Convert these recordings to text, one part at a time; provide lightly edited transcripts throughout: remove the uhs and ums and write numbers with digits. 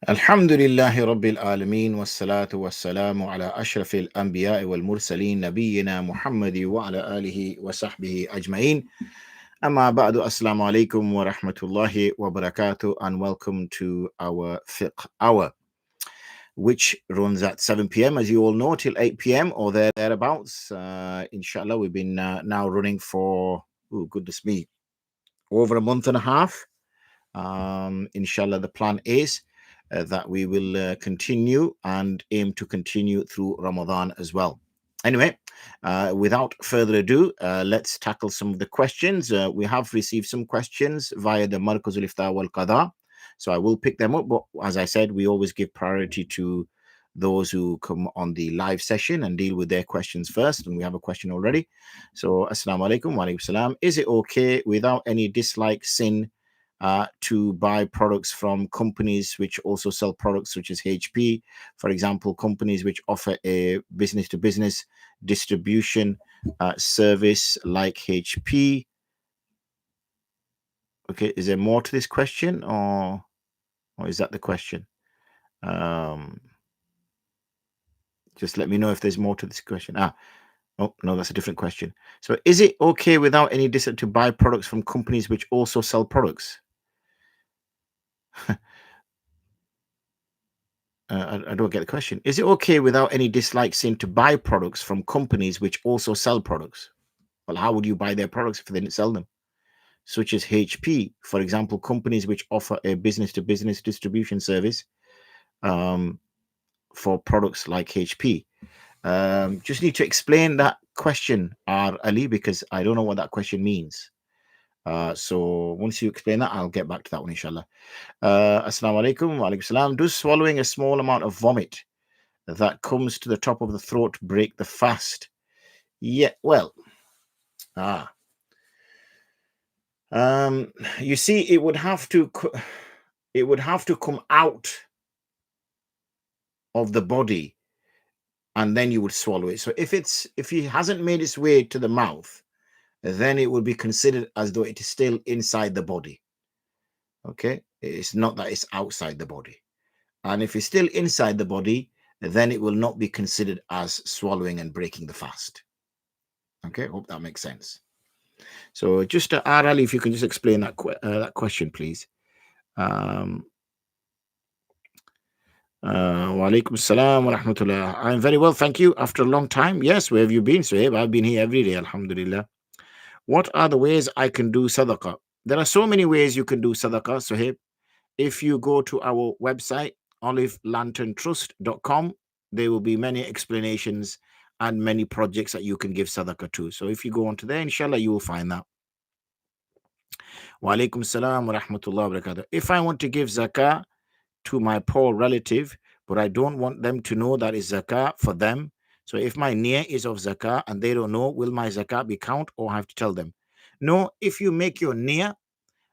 Alhamdulillahi Rabbil Alameen wassalatu wassalamu ala ashrafil anbiya'i wal mursaleen nabiyyina Muhammadi wa ala alihi wa sahbihi ajma'in. Amma ba'du, assalamu alaikum wa rahmatullahi wa barakatuh, and welcome to our Fiqh Hour, which runs at 7 p.m. as you all know till 8 p.m. or thereabouts. Inshallah, we've been now running for, oh goodness me, over a month and a half. Inshallah, the plan is that we will continue and aim to continue through Ramadan as well. Anyway, without further ado, let's tackle some of the questions. We have received some questions via the Markazul Ifta wal Qada, so I will pick them up. But as I said, we always give priority to those who come on the live session and deal with their questions first. And we have a question already. So, Assalamu alaikum wa alaikum salam. Is it okay without any dislike, sin, to buy products from companies which also sell products such as HP, for example, companies which offer a business-to-business distribution service like HP? Okay, is there more to this question, or is that the question? Just let me know if there's more to this question. Oh, no, that's a different question. So is it okay without any dislike to buy products from companies which also sell products? I don't get the question. Is it okay without any dislike sin to buy products from companies which also sell products? Well, how would you buy their products if they didn't sell them? Such as HP, for example, companies which offer a business-to-business distribution service for products like HP. Just need to explain that question, Ali, because I don't know what that question means. So once you explain that, I'll get back to that one, inshallah. Assalamu alaikum wa alaikum salam. Does swallowing a small amount of vomit that comes to the top of the throat break the fast? Yeah, well, you see, it would have to come out of the body, and then you would swallow it. So if it hasn't made its way to the mouth, then it would be considered as though it is still inside the body. Okay, it's not that it's outside the body. And if it's still inside the body, then it will not be considered as swallowing and breaking the fast. Okay, hope that makes sense. So just Ali, if you can just explain that question, please. Wa alaikum salam wa rahmatullah. I'm very well, thank you. After a long time. Yes, where have you been, Suhaib? I've been here every day, alhamdulillah. What are the ways I can do sadaqah? There are so many ways you can do sadaqah, Suhaib. If you go to our website, olivelanternttrust.com, there will be many explanations and many projects that you can give sadaqah to. So if you go onto there, inshallah, you will find that. Wa alaikum salam wa rahmatullah wa barakatuh. If I want to give zakah to my poor relative, but I don't want them to know that it's zakah for them, so if my niyyah is of zakah and they don't know, will my zakah be count, or have to tell them? No, if you make your niyyah,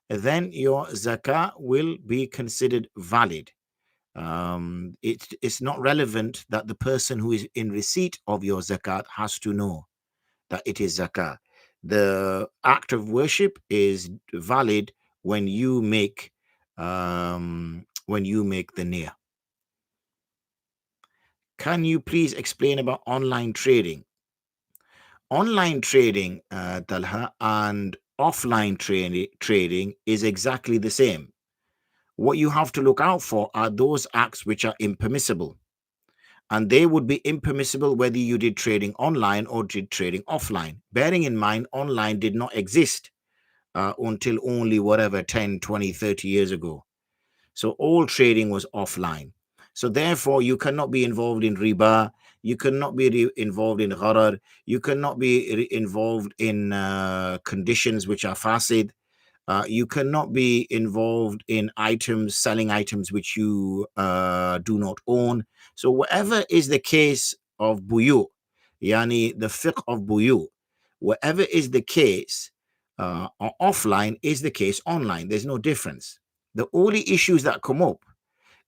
then your zakah will be considered valid. It's not relevant that the person who is in receipt of your zakat has to know that it is zakah. The act of worship is valid when you make the niyyah. Can you please explain about online trading? Online trading, Talha, and offline trading is exactly the same. What you have to look out for are those acts which are impermissible. And they would be impermissible whether you did trading online or did trading offline. Bearing in mind, online did not exist until only 10, 20, 30 years ago. So all trading was offline. So therefore, you cannot be involved in riba. You cannot be involved in gharar. You cannot be involved in conditions which are fasid. You cannot be involved in selling items which you do not own. So whatever is the case of buyu, yani the fiqh of buyu, whatever is the case offline is the case online. There's no difference. The only issues that come up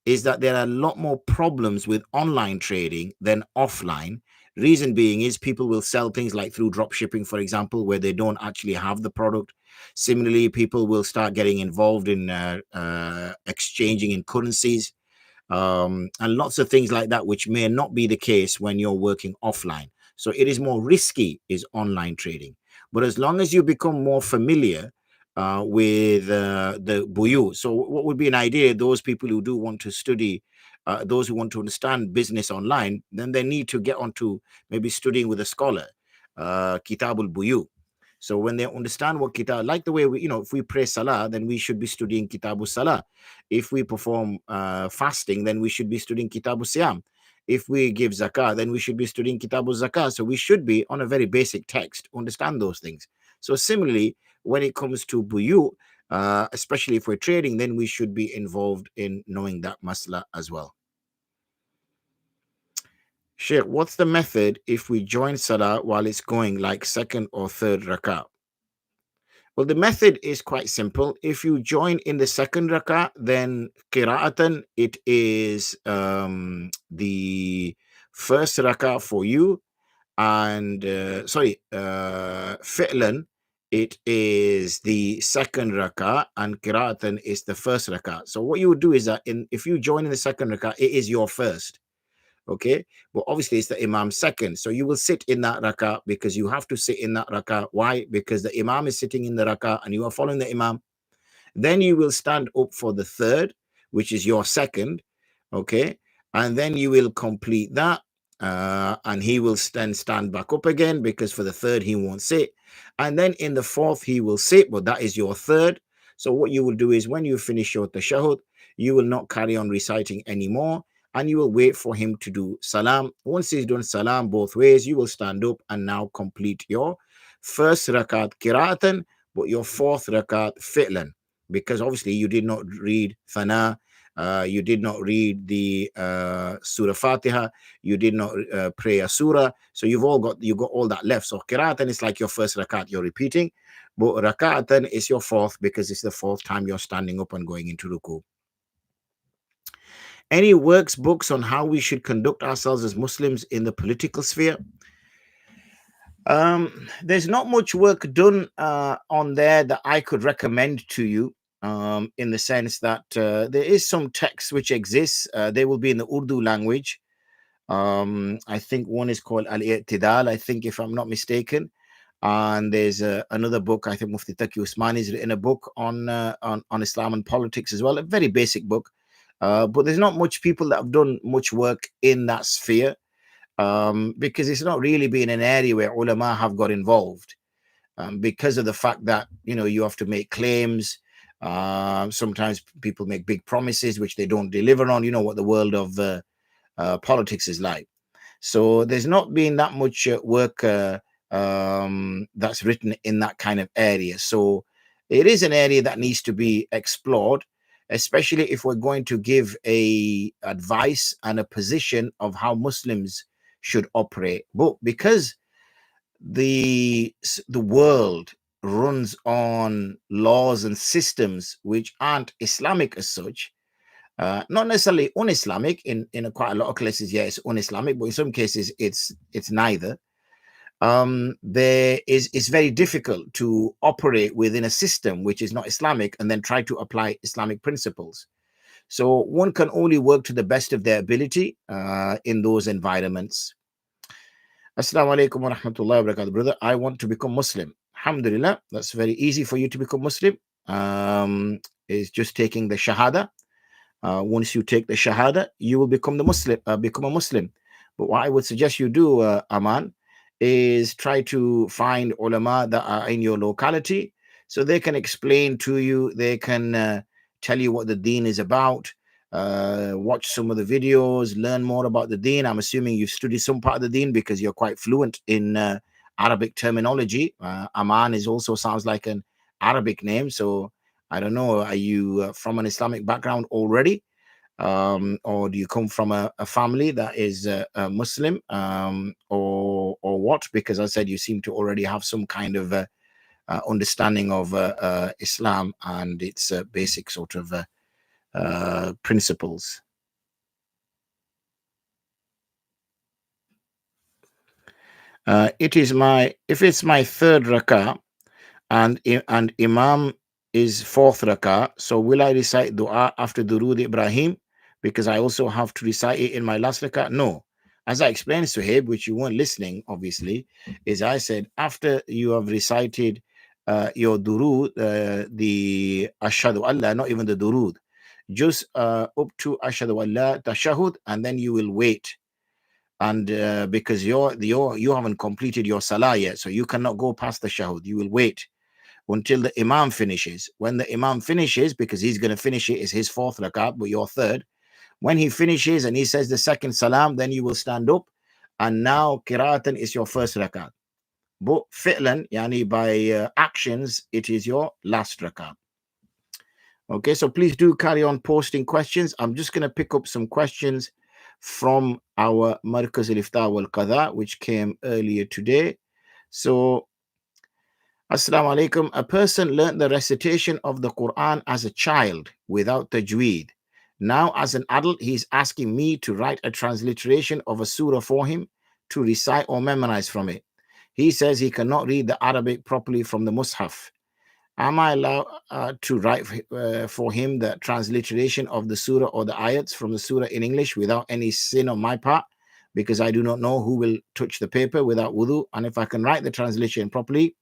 is that there are a lot more problems with online trading than offline. Reason being is people will sell things like through drop shipping, for example, where they don't actually have the product. Similarly, people will start getting involved in exchanging in currencies. and lots of things like that, which may not be the case when you're working offline. So it is more risky is online trading. But as long as you become more familiar with the buyu, so what would be an idea? Those people who do want to study, those who want to understand business online, then they need to get onto maybe studying with a scholar, Kitabul Buyu. So when they understand what kitab, like the way we, if we pray Salah, then we should be studying Kitabul Salah. If we perform fasting, then we should be studying Kitabul Siyam. If we give zakah, then we should be studying Kitabul Zakah. So we should be on a very basic text, understand those things. So similarly, when it comes to buyu, especially if we're trading, then we should be involved in knowing that masla as well. Sheikh, what's the method if we join Salah while it's going like second or third rakah? Well, the method is quite simple. If you join in the second rakah, then qira'atan, it is the first rakah for you. And fi'lan, it is the second rakah, and qira'atan is the first rakah. So what you would do is that if you join in the second rakah, it is your first. Okay, but obviously it's the imam's second, so you will sit in that rakah because you have to sit in that rakah. Why? Because the imam is sitting in the rakah and you are following the imam. Then you will stand up for the third, which is your second. Okay, and then you will complete that, and he will then stand back up again because for the third he won't sit, and then in the fourth he will sit, but that is your third. So what you will do is when you finish your tashahhud, you will not carry on reciting anymore, and you will wait for him to do salam. Once he's done salam both ways, you will stand up and now complete your first rakat qira'atan, but your fourth rakat fi'lan, because obviously you did not read thana, you did not read the Surah Fatiha, you did not pray a surah, so you got all that left. So qira'atan is like your first rakat, you're repeating, but raka'atan is your fourth because it's the fourth time you're standing up and going into ruku. Any works, books on how we should conduct ourselves as Muslims in the political sphere? There's not much work done on there that I could recommend to you, in the sense that there is some text which exists. They will be in the Urdu language. I think one is called Al-I'tidal, I think, if I'm not mistaken. And there's another book, I think Mufti Taqi Usmani has written a book on Islam and politics as well, a very basic book. But there's not much people that have done much work in that sphere, because it's not really been an area where ulama have got involved, because of the fact that you have to make claims. Sometimes people make big promises which they don't deliver on. You know what the world of politics is like. So there's not been that much work that's written in that kind of area. So it is an area that needs to be explored, especially if we're going to give a advice and a position of how Muslims should operate. But because the world runs on laws and systems which aren't Islamic as such, not necessarily un-Islamic. In quite a lot of cases, yeah, it's un-Islamic, but in some cases it's neither. It's very difficult to operate within a system which is not Islamic and then try to apply Islamic principles. So one can only work to the best of their ability in those environments. Assalamu alaikum wa rahmatullahi wa barakatuh, brother. I want to become Muslim. Alhamdulillah, that's very easy for you to become Muslim. It's just taking the Shahada. Once you take the Shahada, you will become a Muslim. But what I would suggest you do, Aman, is try to find ulama that are in your locality so they can explain to you, they can tell you what the deen is about. Watch some of the videos, learn more about the deen. I'm assuming you've studied some part of the deen because you're quite fluent in Arabic terminology. Aman also sounds like an Arabic name, so I don't know, are you from an Islamic background already? Or do you come from a family that is a Muslim, or what? Because I said you seem to already have some kind of understanding of Islam and its basic sort of principles. If it's my third rakah and Imam is fourth rakah, so will I recite dua after Durood Ibrahim? because I also have to recite it in my last rakah? No. As I explained to him, which you weren't listening, obviously, is I said, after you have recited your durud, the ashhadu Allah, not even the durud, just up to ashhadu Allah tashahud, and then you will wait. And because you haven't completed your salah yet, so you cannot go past the shahud. You will wait until the imam finishes. When the imam finishes, because he's going to finish it, is his fourth rakat, but your third. When he finishes and he says the second salam, then you will stand up, and now qira'atan is your first rakat. But fi'lan, yani by actions, it is your last rakat. Okay, so please do carry on posting questions. I'm just going to pick up some questions from our Markaz al-Ifta wal-Qadha, which came earlier today. So, Assalamu alaikum. A person learned the recitation of the Quran as a child without tajweed. Now, as an adult, he's asking me to write a transliteration of a surah for him to recite or memorize from it. He says he cannot read the Arabic properly from the Mus'haf. Am I allowed to write for him the transliteration of the surah or the ayats from the surah in English without any sin on my part? Because I do not know who will touch the paper without wudu. And if I can write the translation properly,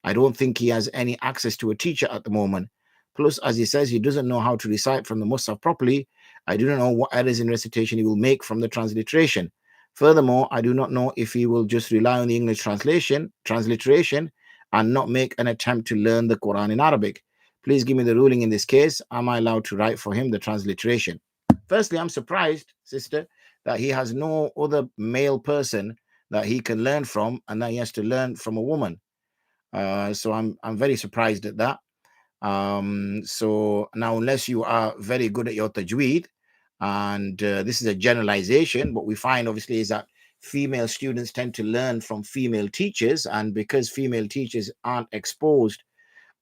I don't think he has any access to a teacher at the moment. Plus, as he says, he doesn't know how to recite from the Mus'haf properly. I do not know what errors in recitation he will make from the transliteration. Furthermore, I do not know if he will just rely on the English transliteration, and not make an attempt to learn the Quran in Arabic. Please give me the ruling in this case. Am I allowed to write for him the transliteration? Firstly, I'm surprised, sister, that he has no other male person that he can learn from, and that he has to learn from a woman. So I'm very surprised at that. So now, unless you are very good at your tajweed, and this is a generalization, what we find obviously is that female students tend to learn from female teachers, and because female teachers aren't exposed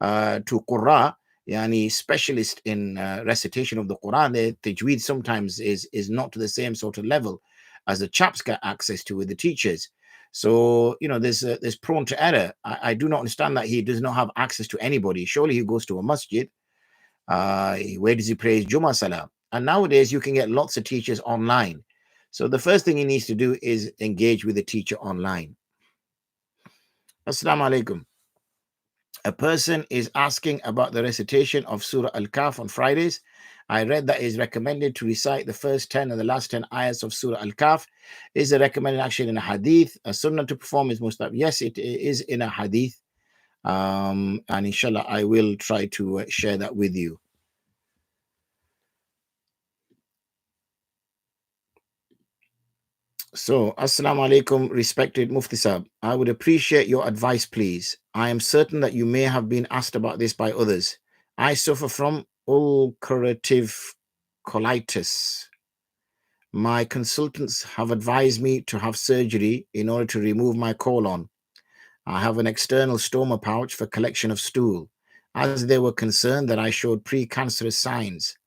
to Qur'an, yani specialist in recitation of the Quran, the tajweed sometimes is not to the same sort of level as the chaps get access to with the teachers. So there's prone to error. I do not understand that he does not have access to anybody. Surely he goes to a masjid. Where does he pray his Jummah Salah? And nowadays you can get lots of teachers online. So the first thing he needs to do is engage with the teacher online. Assalamu alaikum. A person is asking about the recitation of Surah Al-Kahf on Fridays. I read that it is recommended to recite the first 10 and the last 10 ayahs of Surah Al-Kahf. Is it recommended actually in a hadith? A sunnah to perform is mustab. Yes, it is in a hadith. And inshallah, I will try to share that with you. So, Assalamu alaikum, respected Mufti Sahib. I would appreciate your advice, please. I am certain that you may have been asked about this by others. I suffer from ulcerative colitis. My consultants have advised me to have surgery in order to remove my colon. I have an external stoma pouch for collection of stool, as they were concerned that I showed precancerous signs.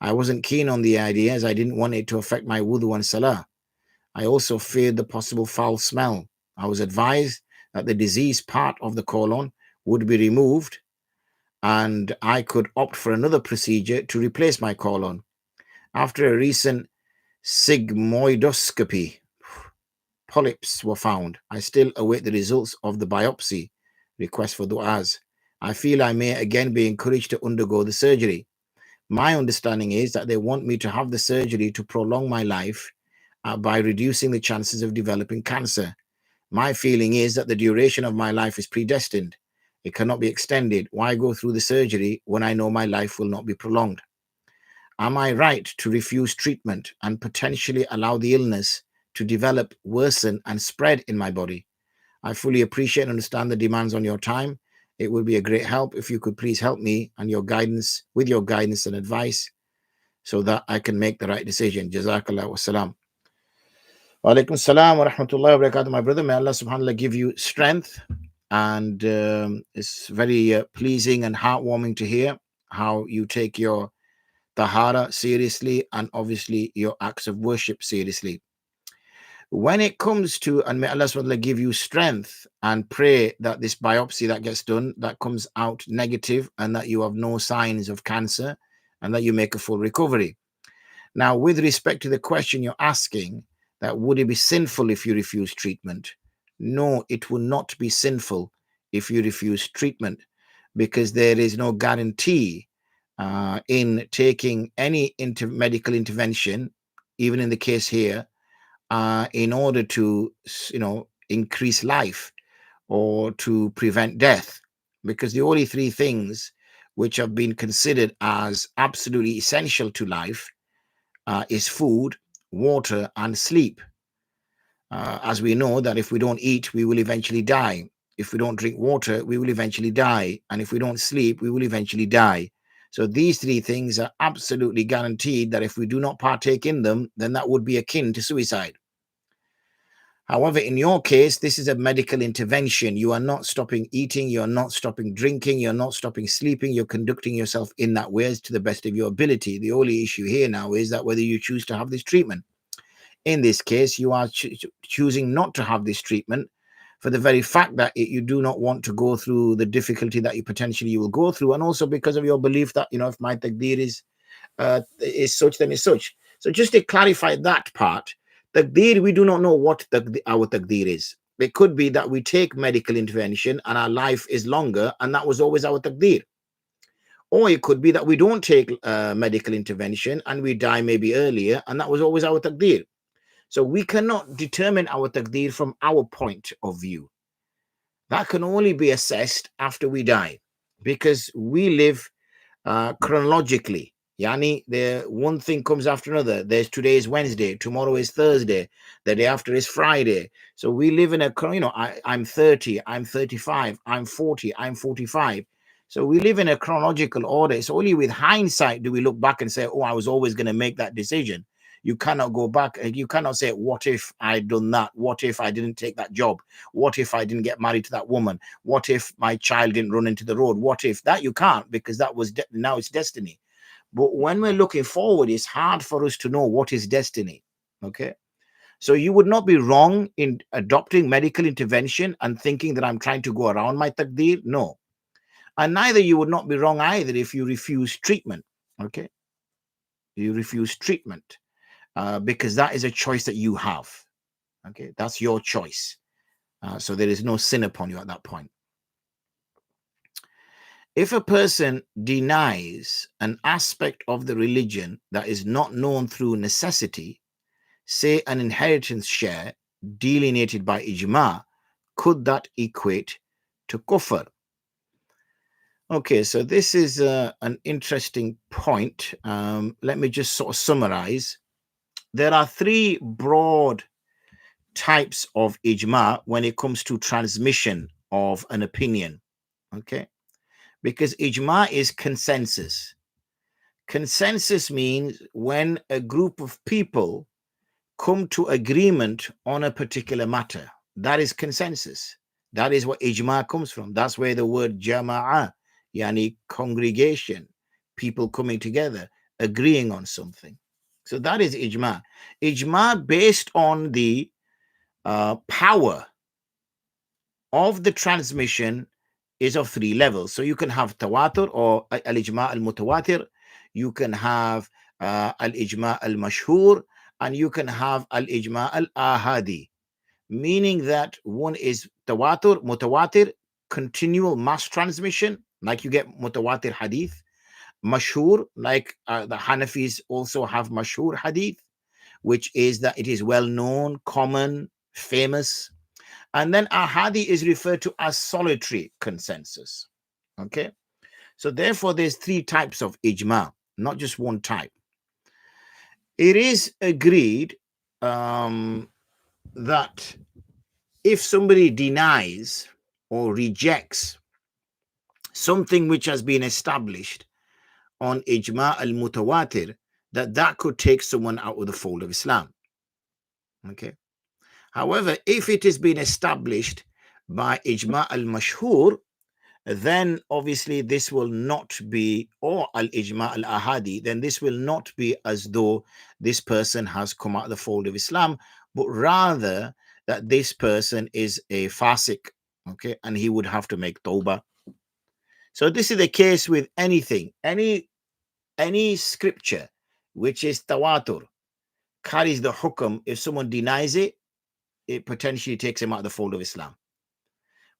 I wasn't keen on the idea as I didn't want it to affect my wudu and salah. I also feared the possible foul smell. I was advised that the diseased part of the colon would be removed and I could opt for another procedure to replace my colon. After a recent sigmoidoscopy, polyps were found. I still await the results of the biopsy. Request for du'as. I feel I may again be encouraged to undergo the surgery. My understanding is that they want me to have the surgery to prolong my life by reducing the chances of developing cancer. My feeling is that the duration of my life is predestined. It cannot be extended. Why go through the surgery when I know my life will not be prolonged? Am I right to refuse treatment and potentially allow the illness to develop, worsen, and spread in my body? I fully appreciate and understand the demands on your time. It would be a great help if you could please help me and your guidance and advice so that I can make the right decision. Jazakallah wa salam. Wa alaikum salam wa rahmatullahi wa barakatuh, my brother. May Allah subhanahu wa ta'ala give you strength. And it's very pleasing and heartwarming to hear how you take your tahara seriously and obviously your acts of worship seriously. When it comes to, and may Allah subhanahu wa ta'ala give you strength, and pray that this biopsy that gets done, that comes out negative and that you have no signs of cancer and that you make a full recovery. Now, with respect to the question you're asking, that would it be sinful if you refuse treatment? No, it will not be sinful if you refuse treatment, because there is no guarantee in taking any medical intervention, even in the case here, in order to, increase life or to prevent death, because the only three things which have been considered as absolutely essential to life is food, water, and sleep. As we know that if we don't eat, we will eventually die. If we don't drink water, we will eventually die. And if we don't sleep, we will eventually die. So these three things are absolutely guaranteed that if we do not partake in them, then that would be akin to suicide. However, in your case, this is a medical intervention. You are not stopping eating, you're not stopping drinking, you're not stopping sleeping, you're conducting yourself in that way to the best of your ability. The only issue here now is that whether you choose to have this treatment. In this case, you are choosing not to have this treatment for the very fact that you do not want to go through the difficulty that you potentially will go through, and also because of your belief that, if my taqdeer is such, then it's such. So just to clarify that part, taqdeer, we do not know what our taqdeer is. It could be that we take medical intervention and our life is longer, and that was always our taqdeer. Or it could be that we don't take medical intervention and we die maybe earlier, and that was always our taqdeer. So we cannot determine our taqdeer from our point of view. That can only be assessed after we die, because we live chronologically. Yani, the one thing comes after another. Today is Wednesday, tomorrow is Thursday, the day after is Friday. So we live in I'm 30, I'm 35, I'm 40, I'm 45. So we live in a chronological order. It's only with hindsight do we look back and say, oh, I was always going to make that decision. You cannot go back. You cannot say, what if I'd done that? What if I didn't take that job? What if I didn't get married to that woman? What if my child didn't run into the road? What if that? You can't, because that was now it's destiny. But when we're looking forward, it's hard for us to know what is destiny. Okay. So you would not be wrong in adopting medical intervention and thinking that I'm trying to go around my taqdeer. No. And neither you would not be wrong either if you refuse treatment. Okay. You refuse treatment. Because that is a choice that you have. Okay, that's your choice. So there is no sin upon you at that point. If a person denies an aspect of the religion that is not known through necessity, say an inheritance share delineated by ijma, could that equate to kufr? Okay, so this is an interesting point. Let me just sort of summarize. There are three broad types of ijma when it comes to transmission of an opinion. Okay, because ijma is consensus. Consensus means when a group of people come to agreement on a particular matter. That is consensus. That is what ijma comes from. That's where the word jama'ah, yani congregation, people coming together, agreeing on something. So that is ijma. Ijma based on the power of the transmission is of three levels. So you can have tawatur or al-ijma al-mutawatir, you can have al-ijma al-mashhur, and you can have al-ijma al-ahadi, meaning that one is tawatur, mutawatir, continual mass transmission, like you get mutawatir hadith. Mashhur, like the Hanafis also have mashhur hadith, which is that it is well known, common, famous. And then ahadi is referred to as solitary consensus. Okay. So therefore, there's three types of ijma, not just one type. It is agreed that if somebody denies or rejects something which has been established on ijma al-mutawatir, that could take someone out of the fold of Islam. Okay. However, if it has been established by ijma al-mashhur, then obviously this will not be, or al-ijma al-ahadi, then this will not be as though this person has come out of the fold of Islam, but rather that this person is a fasik, okay, and he would have to make tawbah. So this is the case with anything, any scripture, which is tawatur, carries the hukam. If someone denies it, it potentially takes him out of the fold of Islam.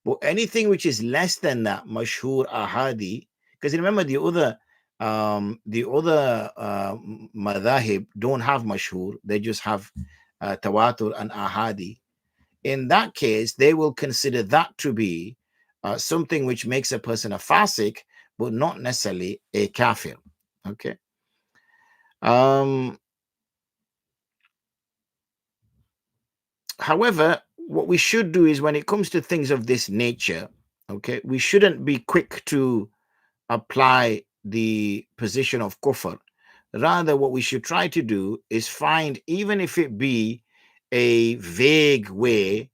But anything which is less than that, mashhur, ahadi, because remember the other madhahib don't have mashhur, they just have tawatur and ahadi. In that case, they will consider that to be something which makes a person a fasik, but not necessarily a kafir. Okay. However, what we should do is when it comes to things of this nature, okay, we shouldn't be quick to apply the position of kufr. Rather, what we should try to do is find, even if it be a vague way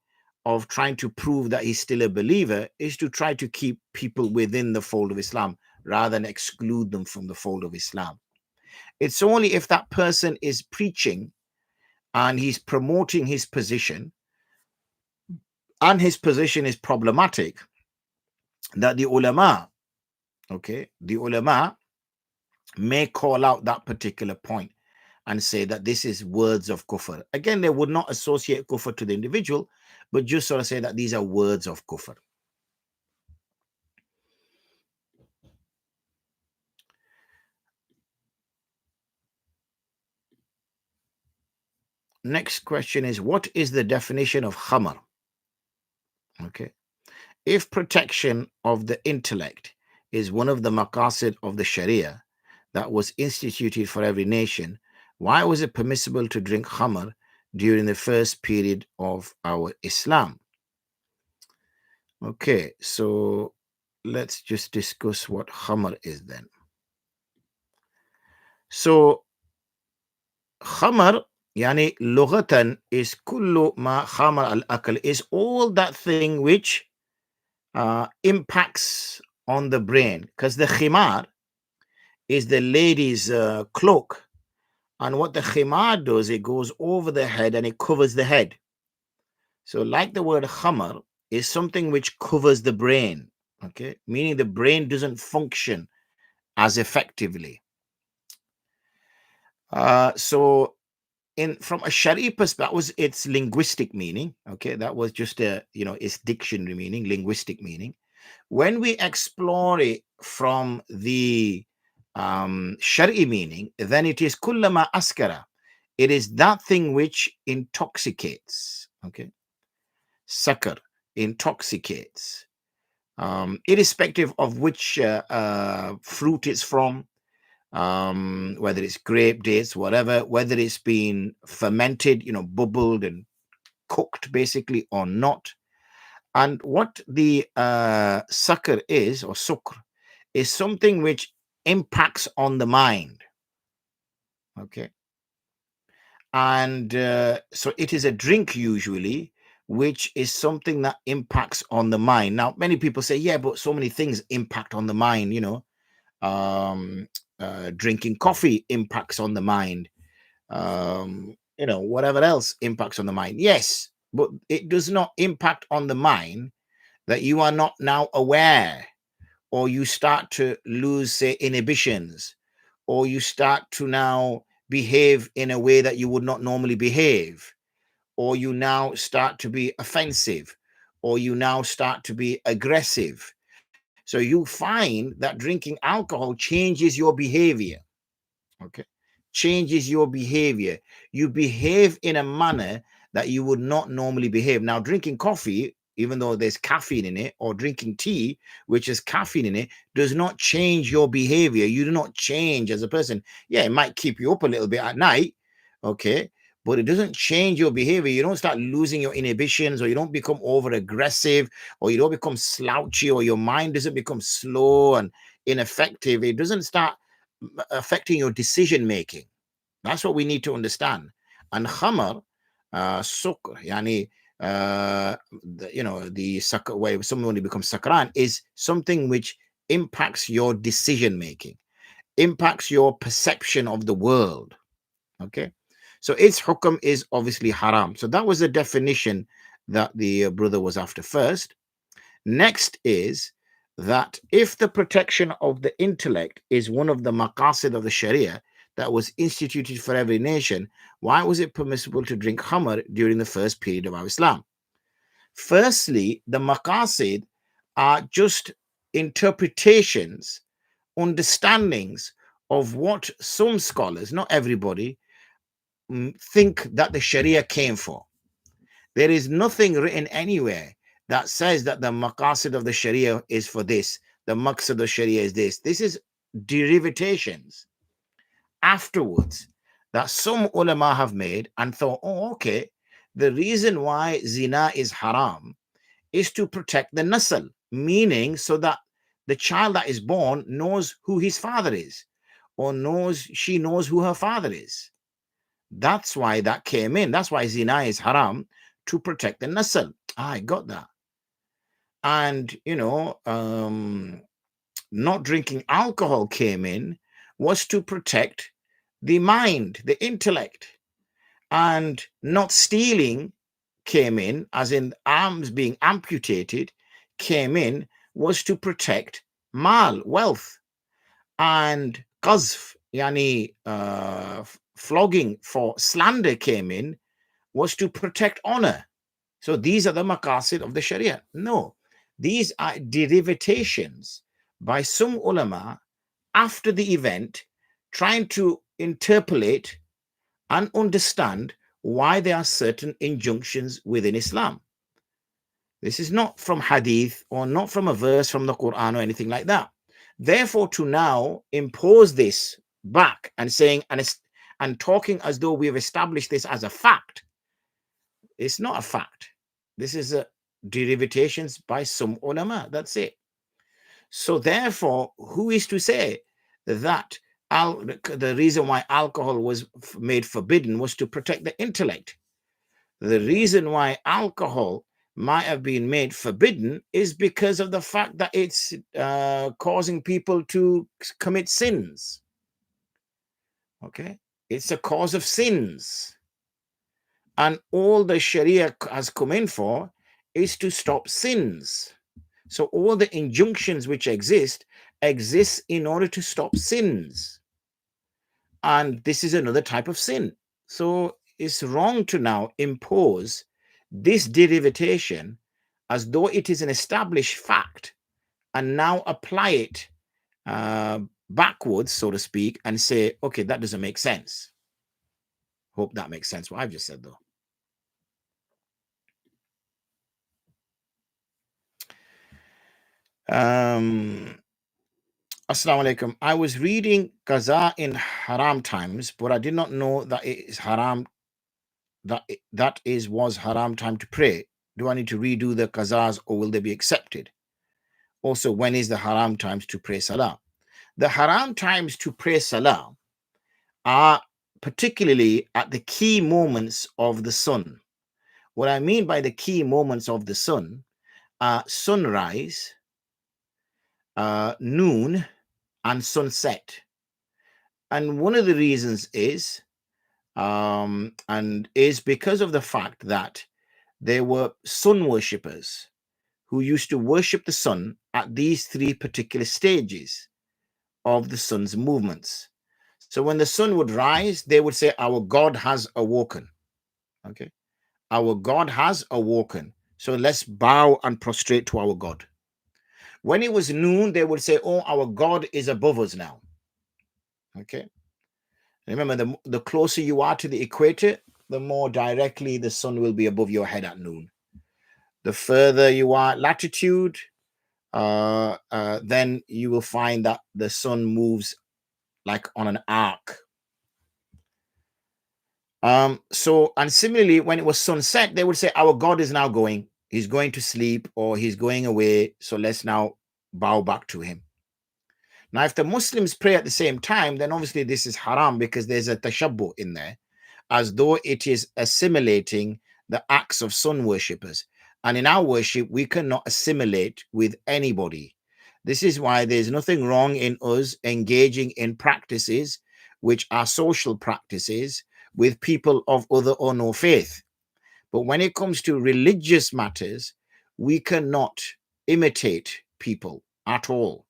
of trying to prove that he's still a believer, is to try to keep people within the fold of Islam rather than exclude them from the fold of Islam. It's only if that person is preaching and he's promoting his position and his position is problematic that the ulama may call out that particular point and say that this is words of kufr. Again, they would not associate kufr to the individual, but just sort of say that these are words of kufr. Next question is, what is the definition of khamar? Okay. If protection of the intellect is one of the maqasid of the Sharia that was instituted for every nation, why was it permissible to drink khamar during the first period of our Islam? Okay, so let's just discuss what khamar is then. So khamar, yani lughatan, is kullu ma khamar al-akal, is all that thing which impacts on the brain, because the khimar is the lady's cloak, and what the khimar does, it goes over the head and it covers the head. So like the word khamar is something which covers the brain, okay, meaning the brain doesn't function as effectively. So from a Shari perspective, that was its linguistic meaning. Okay, that was just its dictionary meaning, linguistic meaning. When we explore it from the Shari meaning, then it is kullama askara. It is that thing which intoxicates. Okay, sakar, intoxicates. Irrespective of which fruit it's from, whether it's grape, dates, whatever, whether it's been fermented, bubbled and cooked basically or not. And what the sakar is, or sukr, is something which impacts on the mind. Okay. And so it is a drink usually, which is something that impacts on the mind. Now, many people say, yeah, but so many things impact on the mind, drinking coffee impacts on the mind. Whatever else impacts on the mind. Yes, but it does not impact on the mind that you are not now aware, or you start to lose, say, inhibitions, or you start to now behave in a way that you would not normally behave, or you now start to be offensive, or you now start to be aggressive. So you find that drinking alcohol changes your behavior. Okay. Changes your behavior. You behave in a manner that you would not normally behave. Now, drinking coffee, even though there's caffeine in it, or drinking tea, which has caffeine in it, does not change your behavior. You do not change as a person. Yeah, it might keep you up a little bit at night. Okay. But it doesn't change your behavior. You don't start losing your inhibitions, or you don't become over aggressive, or you don't become slouchy, or your mind doesn't become slow and ineffective. It doesn't start affecting your decision making. That's what we need to understand. And khamar, sukr, yani, the sakr, where someone becomes sakran, is something which impacts your decision making, impacts your perception of the world. Okay, so its hukam is obviously haram. So that was the definition that the brother was after first. Next is that if the protection of the intellect is one of the maqasid of the Sharia that was instituted for every nation, why was it permissible to drink khamar during the first period of our Islam? Firstly, the maqasid are just interpretations, understandings of what some scholars, not everybody, think that the Sharia came for. There is nothing written anywhere that says that the maqasid of the Sharia is for this, the maqsad of the Sharia is this. This is derivations afterwards that some ulama have made and thought, oh, okay, the reason why zina is haram is to protect the nasl, meaning so that the child that is born knows who his father is, or she knows who her father is. That's why that came in. That's why zina is haram, to protect the nasl. I got that. And not drinking alcohol came in was to protect the mind, the intellect. And not stealing came in, as in arms being amputated, came in, was to protect mal, wealth. And qazf, yani flogging for slander came in, was to protect honor. So these are the maqasid of the Sharia. No, these are derivations by some ulama after the event, trying to interpolate and understand why there are certain injunctions within Islam. This is not from hadith or not from a verse from the Quran or anything like that. Therefore, to now impose this back and saying and talking as though we've established this as a fact, it's not a fact. This is a derivations by some ulama. That's it. So therefore, who is to say that the reason why alcohol was made forbidden was to protect the intellect? The reason why alcohol might have been made forbidden is because of the fact that it's causing people to commit sins. Okay, it's a cause of sins. And all the Sharia has come in for is to stop sins. So all the injunctions which exist in order to stop sins. And this is another type of sin. So it's wrong to now impose this derivation as though it is an established fact and now apply it backwards, so to speak, and say, okay, that doesn't make sense. Hope that makes sense what I've just said, though. Assalamu alaikum. I was reading kazah in haram times, but I did not know that it is haram. That was haram time to pray. Do I need to redo the kazahs or will they be accepted? Also, when is the haram times to pray salah? The haram times to pray salah are particularly at the key moments of the sun. What I mean by the key moments of the sun are sunrise, noon, and sunset. And one of the reasons is because of the fact that there were sun worshippers who used to worship the sun at these three particular stages of the sun's movements. So when the sun would rise, they would say, our God has awoken. Okay. Our God has awoken. So let's bow and prostrate to our God. When it was noon, they would say, oh, our God is above us now. Okay. Remember, the closer you are to the equator, the more directly the sun will be above your head at noon. The further you are latitude, then you will find that the sun moves like on an arc. So, and similarly, when it was sunset, they would say, our God is now going. He's going to sleep or he's going away. So let's now bow back to him. Now, if the Muslims pray at the same time, then obviously this is haram because there's a tashabbuh in there, as though it is assimilating the acts of sun worshippers. And in our worship, we cannot assimilate with anybody. This is why there's nothing wrong in us engaging in practices which are social practices with people of other or no faith. But when it comes to religious matters, we cannot imitate people at all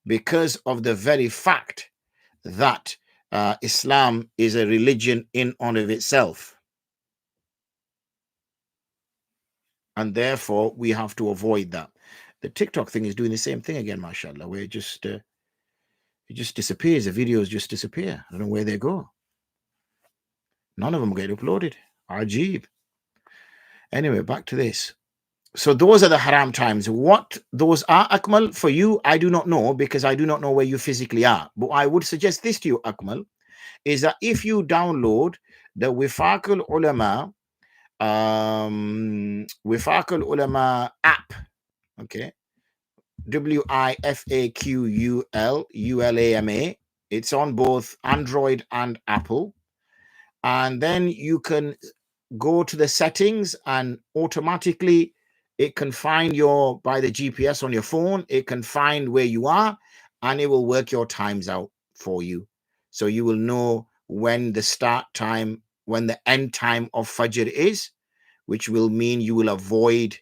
because of the very fact that Islam is a religion in and of itself. And therefore, we have to avoid that. The TikTok thing is doing the same thing again, mashallah, where it just disappears. The videos just disappear. I don't know where they go. None of them get uploaded. Ajib. Anyway, back to this. So those are the haram times. What those are, Akmal, for you, I do not know, because I do not know where you physically are. But I would suggest this to you, Akmal, is that if you download the Wifaq al-Ulama app, okay, WIFAQULULAMA, it's on both Android and Apple, and then you can go to the settings and automatically it can find by the GPS on your phone, it can find where you are and it will work your times out for you. So you will know when the start time, when the end time of Fajr is, which will mean you will avoid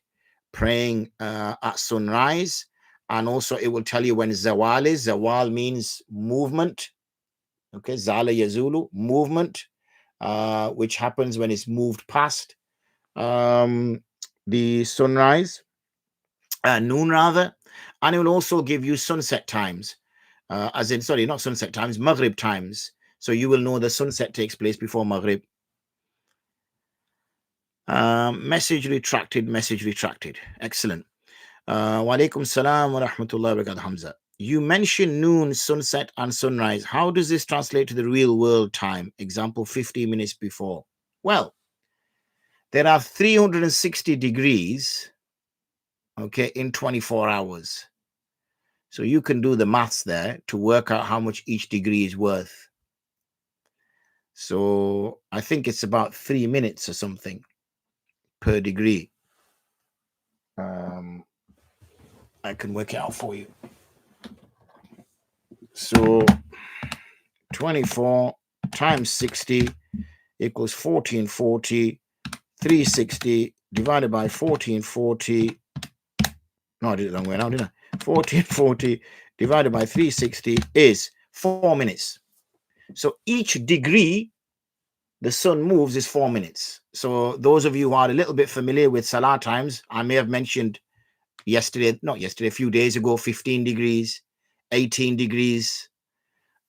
praying at sunrise. And also it will tell you when Zawal is. Zawal means movement. Okay, Zala Yazulu, movement, which happens when it's moved past the sunrise, noon rather, and it will also give you sunset times, as in, sorry, not sunset times, Maghrib times. So you will know the sunset takes place before Maghrib. Message retracted. Excellent. Wa alaikum salam wa rahmatullahi wa barakatuh, Hamza. You mentioned noon, sunset, and sunrise. How does this translate to the real world time? Example, 15 minutes before. Well, there are 360 degrees, okay, in 24 hours. So you can do the maths there to work out how much each degree is worth. So I think it's about 3 minutes or something per degree. I can work it out for you. So 24 times 60 equals 1440. 360 divided by 1440. No, I did it the wrong way now, didn't I? 1440 divided by 360 is 4 minutes. So each degree the sun moves is 4 minutes. So those of you who are a little bit familiar with Salah times, I may have mentioned a few days ago, 15 degrees, 18 degrees.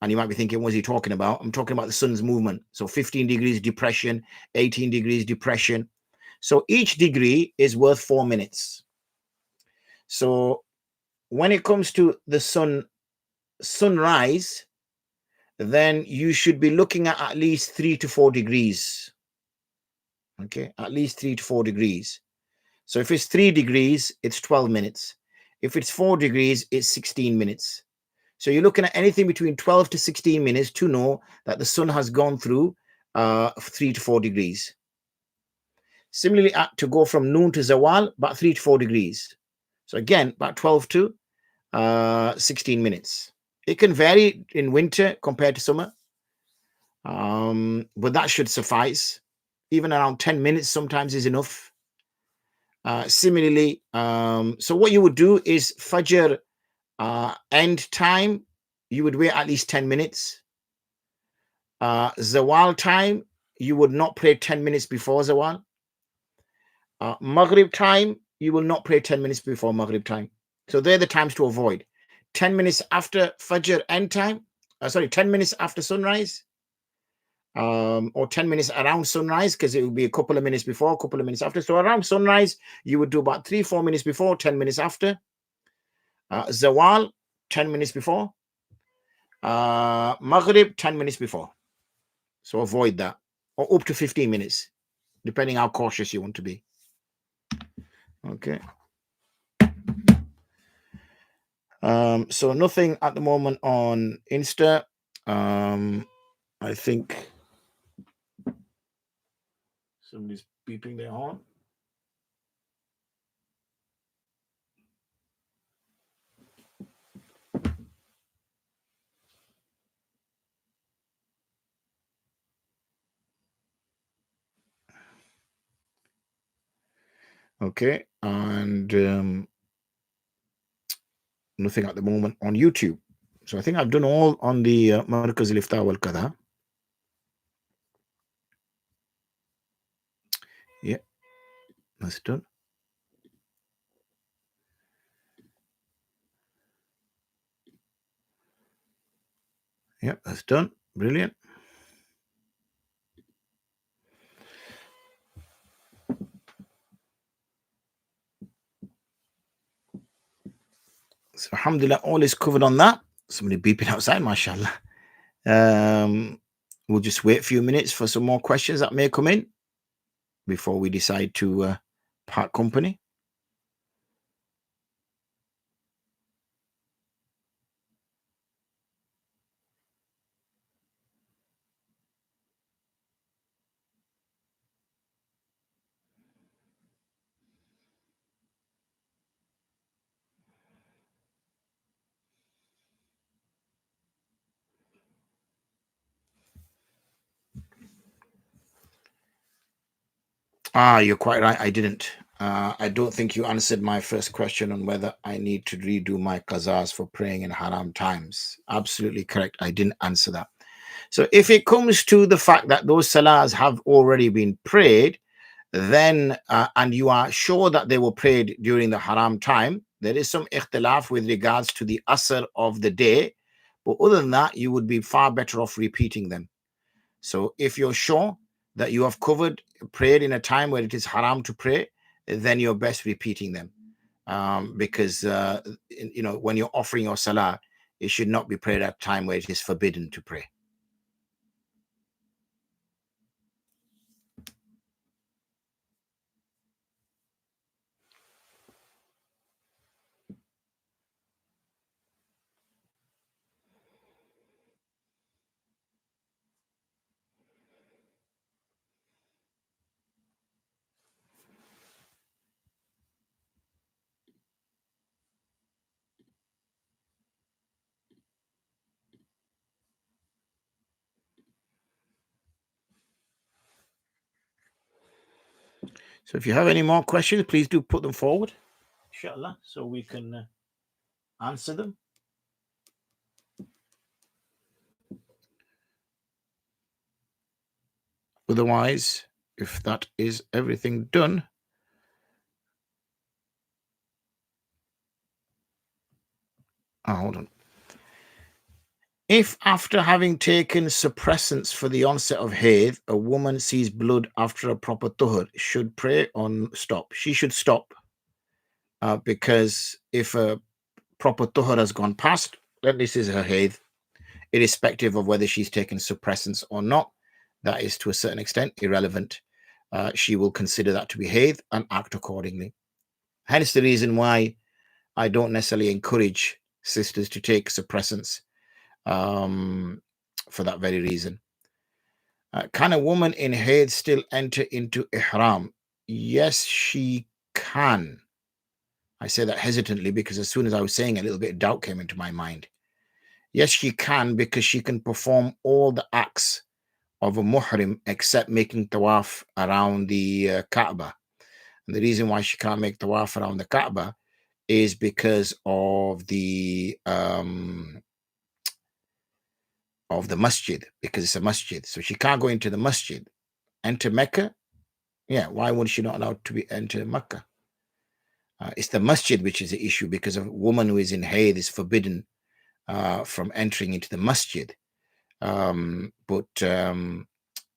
And you might be thinking, what is he talking about? I'm talking about the sun's movement. So 15 degrees depression, 18 degrees depression. So each degree is worth 4 minutes. So when it comes to the sunrise, then you should be looking at least 3 to 4 degrees. Okay, at least 3 to 4 degrees. So if it's 3 degrees, it's 12 minutes. If it's 4 degrees, it's 16 minutes. So you're looking at anything between 12 to 16 minutes to know that the sun has gone through 3 to 4 degrees. Similarly, to go from noon to Zawal, about 3 to 4 degrees. So again, about 12 to 16 minutes. It can vary in winter compared to summer, but that should suffice. Even around 10 minutes sometimes is enough. Similarly, so what you would do is Fajr end time, you would wait at least 10 minutes. Zawal time, you would not pray 10 minutes before Zawal. Maghrib time, you will not pray 10 minutes before Maghrib time. So they're the times to avoid. 10 minutes after Fajr end time, 10 minutes after sunrise, or 10 minutes around sunrise, because it will be a couple of minutes before, a couple of minutes after. So around sunrise, you would do about 3-4 minutes before, 10 minutes after. Zawal, 10 minutes before. Maghrib, 10 minutes before. So avoid that. Or up to 15 minutes, depending how cautious you want to be. Okay. So nothing at the moment on Insta. I think somebody's beeping their horn. Okay, and nothing at the moment on YouTube. So I think I've done all on the Markaz al-Ifta wal Qadha. Yeah, that's done. Yeah, that's done. Brilliant. So alhamdulillah, all is covered on that. Somebody beeping outside, mashallah. We'll just wait a few minutes for some more questions that may come in before we decide to part company. You're quite right. I didn't. I don't think you answered my first question on whether I need to redo my kazahs for praying in haram times. Absolutely correct. I didn't answer that. So if it comes to the fact that those salahs have already been prayed, then and you are sure that they were prayed during the haram time, there is some ikhtilaf with regards to the asr of the day. But other than that, you would be far better off repeating them. So if you're sure that you have prayed in a time where it is haram to pray, then you're best repeating them. Because when you're offering your salah, it should not be prayed at a time where it is forbidden to pray. So if you have any more questions, please do put them forward, inshallah, so we can answer them. Otherwise, if that is everything done, hold on. If after having taken suppressants for the onset of haid, a woman sees blood after a proper tuhur, should pray or stop? She should stop, because if a proper tuhur has gone past, then this is her haid, irrespective of whether she's taken suppressants or not. That is to a certain extent irrelevant. She will consider that to be haid and act accordingly. Hence the reason why I don't necessarily encourage sisters to take suppressants, for that very reason. Can a woman in haid still enter into ihram? Yes, she can. I say that hesitantly because as soon as I was saying a little bit of doubt came into my mind. Yes, she can, because she can perform all the acts of a muhrim except making tawaf around the Kaaba. And the reason why she can't make tawaf around the Kaaba is because of the masjid, because it's a masjid. So she can't go into the masjid. Enter Mecca? Yeah, why would she not allowed to enter Mecca? It's the masjid which is the issue, because a woman who is in hayd is forbidden from entering into the masjid. But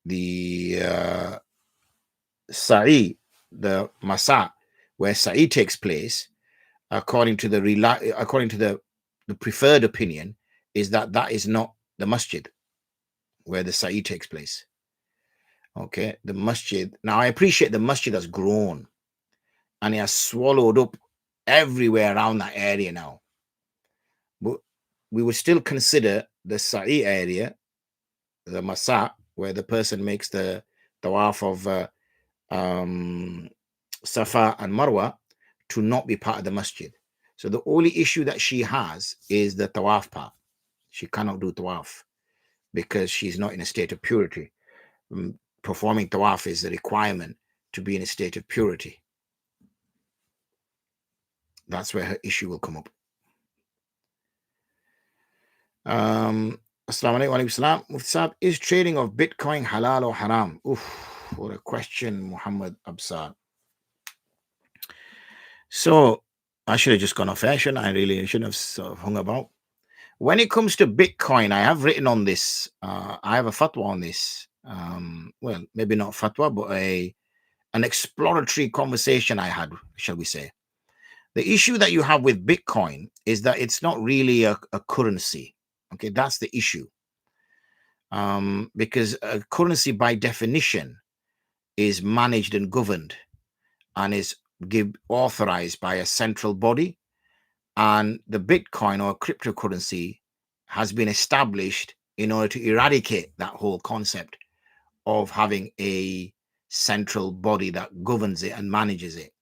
the sa'i, the masa, where sa'i takes place, according to the preferred opinion, is that is not the masjid where the sa'i takes place. Okay, the masjid. Now I appreciate the masjid has grown and it has swallowed up everywhere around that area now. But we would still consider the sa'i area, the masa, where the person makes the tawaf of Safa and Marwa, to not be part of the masjid. So the only issue that she has is the tawaf part. She cannot do tawaf because she's not in a state of purity. Performing tawaf is a requirement to be in a state of purity. That's where her issue will come up. Assalamu alaikum wa alaikum salam. Mufti Saab, is trading of Bitcoin halal or haram? Oof, what a question, Muhammad Absar. So I should have just gone off air, shouldn't I? Really shouldn't have sort of hung about. When it comes to Bitcoin, I have written on this. I have a fatwa on this. Well, maybe not fatwa, but an exploratory conversation I had, shall we say. The issue that you have with Bitcoin is that it's not really a currency. Okay, that's the issue. Because a currency by definition is managed and governed and is authorized by a central body. And the Bitcoin or cryptocurrency has been established in order to eradicate that whole concept of having a central body that governs it and manages it.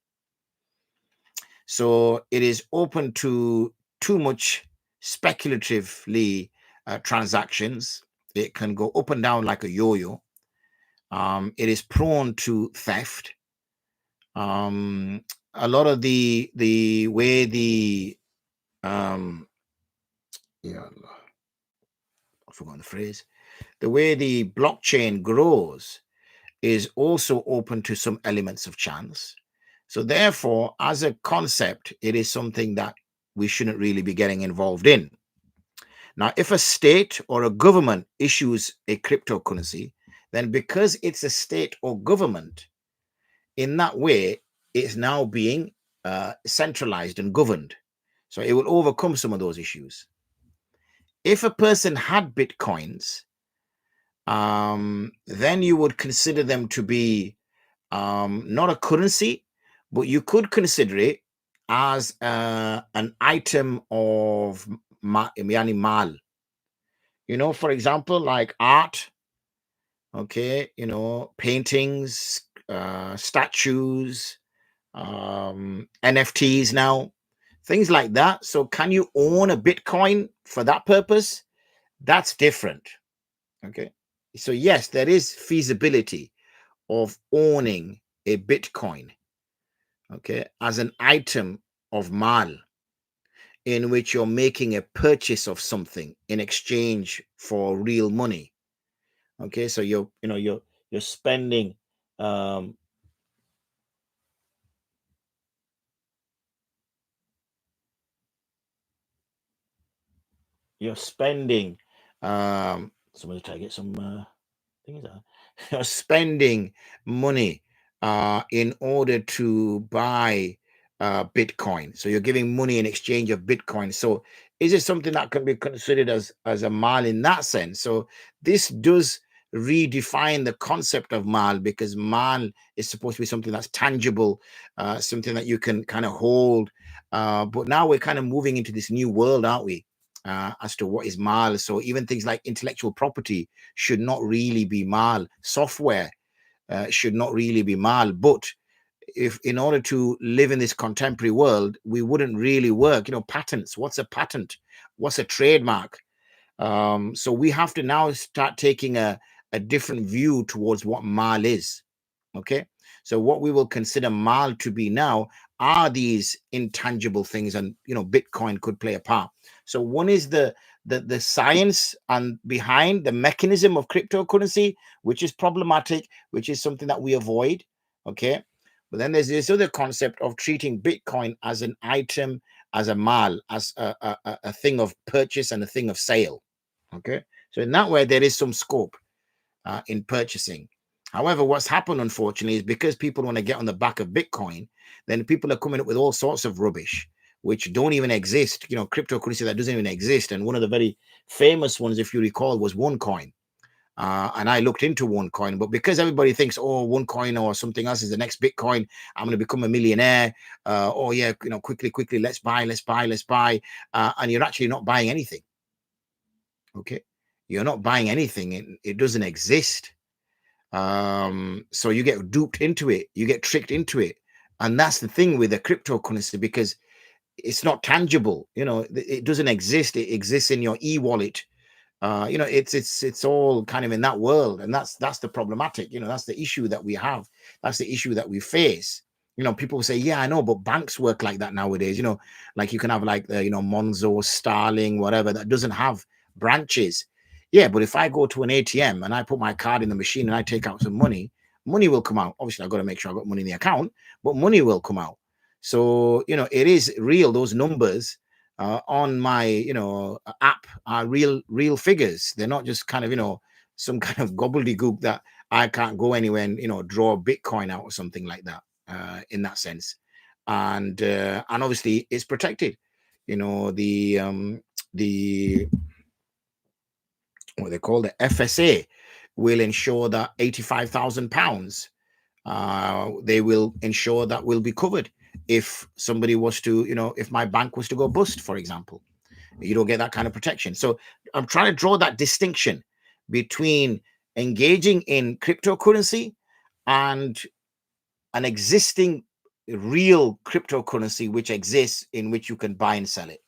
So it is open to too much speculatively transactions. It can go up and down like a yo-yo. It is prone to theft. A lot of the way the yeah, I've forgotten the phrase. The way the blockchain grows is also open to some elements of chance. So therefore, as a concept, it is something that we shouldn't really be getting involved in. Now, if a state or a government issues a cryptocurrency, then because it's a state or government, in that way, it's now being centralized and governed. So it will overcome some of those issues. If a person had Bitcoins, then you would consider them to be not a currency, but you could consider it as an item of yani mal. You know, for example, like art, okay, you know, paintings, statues, NFTs now, things like that. So can you own a Bitcoin for that purpose? That's different. Okay. So yes, there is feasibility of owning a Bitcoin, okay, as an item of mal in which you're making a purchase of something in exchange for real money. Okay, so you're spending you're spending somebody try to get some things out. You're spending money in order to buy Bitcoin. So you're giving money in exchange of Bitcoin. So is it something that can be considered as a mal in that sense? So this does redefine the concept of mal, because mal is supposed to be something that's tangible, something that you can kind of hold. But now we're kind of moving into this new world, aren't we? As to what is mal. So even things like intellectual property should not really be mal. Software should not really be mal. But if in order to live in this contemporary world, we wouldn't really work. You know, patents. What's a patent? What's a trademark? So we have to now start taking a different view towards what mal is. Okay. So what we will consider mal to be now are these intangible things, and Bitcoin could play a part. So one is the science and behind the mechanism of cryptocurrency, which is problematic, which is something that we avoid. Okay. But then there's this other concept of treating Bitcoin as an item, as a mal, as a thing of purchase and a thing of sale. Okay. So in that way, there is some scope in purchasing. However, what's happened, unfortunately, is because people want to get on the back of Bitcoin, then people are coming up with all sorts of rubbish, which don't even exist. Cryptocurrency that doesn't even exist. And one of the very famous ones, if you recall, was OneCoin. And I looked into OneCoin, but because everybody thinks, oh, OneCoin or something else is the next Bitcoin, I'm going to become a millionaire. Oh yeah, quickly, let's buy. And you're actually not buying anything. Okay, you're not buying anything. It doesn't exist. So you get duped into it, you get tricked into it. And that's the thing with the cryptocurrency, because it's not tangible. It doesn't exist. It exists in your e-wallet. It's all kind of in that world, and that's the problematic. That's the issue that we have. That's the issue that we face. People say, yeah, I know, but banks work like that nowadays. Like you can have like the Monzo, Starling, whatever, that doesn't have branches. Yeah, but if I go to an ATM and I put my card in the machine and I take out some money, money will come out. Obviously, I've got to make sure I've got money in the account, but money will come out. So, it is real. Those numbers on my, app are real figures. They're not just kind of, some kind of gobbledygook that I can't go anywhere and, draw Bitcoin out or something like that, in that sense. And obviously it's protected. The what they call the FSA will ensure that £85,000 they will ensure that will be covered if somebody was to, if my bank was to go bust, for example. You don't get that kind of protection. So I'm trying to draw that distinction between engaging in cryptocurrency and an existing real cryptocurrency which exists, in which you can buy and sell it.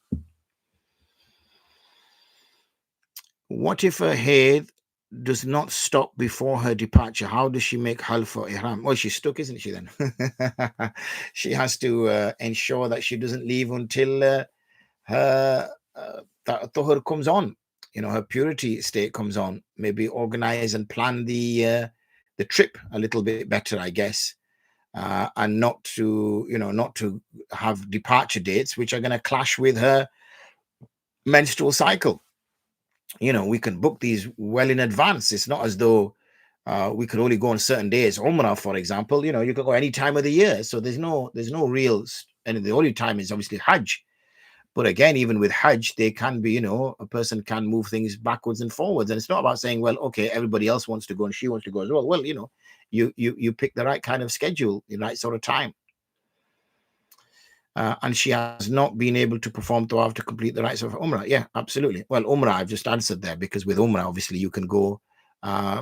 What if her hair does not stop before her departure? How does she make hal for ihram? Well, she's stuck, isn't she then? She has to ensure that she doesn't leave until her tahur comes on, her purity state comes on. Maybe organize and plan the trip a little bit better, I guess. And not to have departure dates which are going to clash with her menstrual cycle. We can book these well in advance. It's not as though we could only go on certain days. Umrah, for example, you can go any time of the year. So there's no real, and the only time is obviously Hajj. But again, even with Hajj, they can be, a person can move things backwards and forwards. And it's not about saying, well, okay, everybody else wants to go and she wants to go as well. Well, you pick the right kind of schedule, the right sort of time. And she has not been able to perform tawaf to complete the rites of Umrah. Yeah, absolutely. Well, Umrah, I've just answered there, because with Umrah, obviously, you can go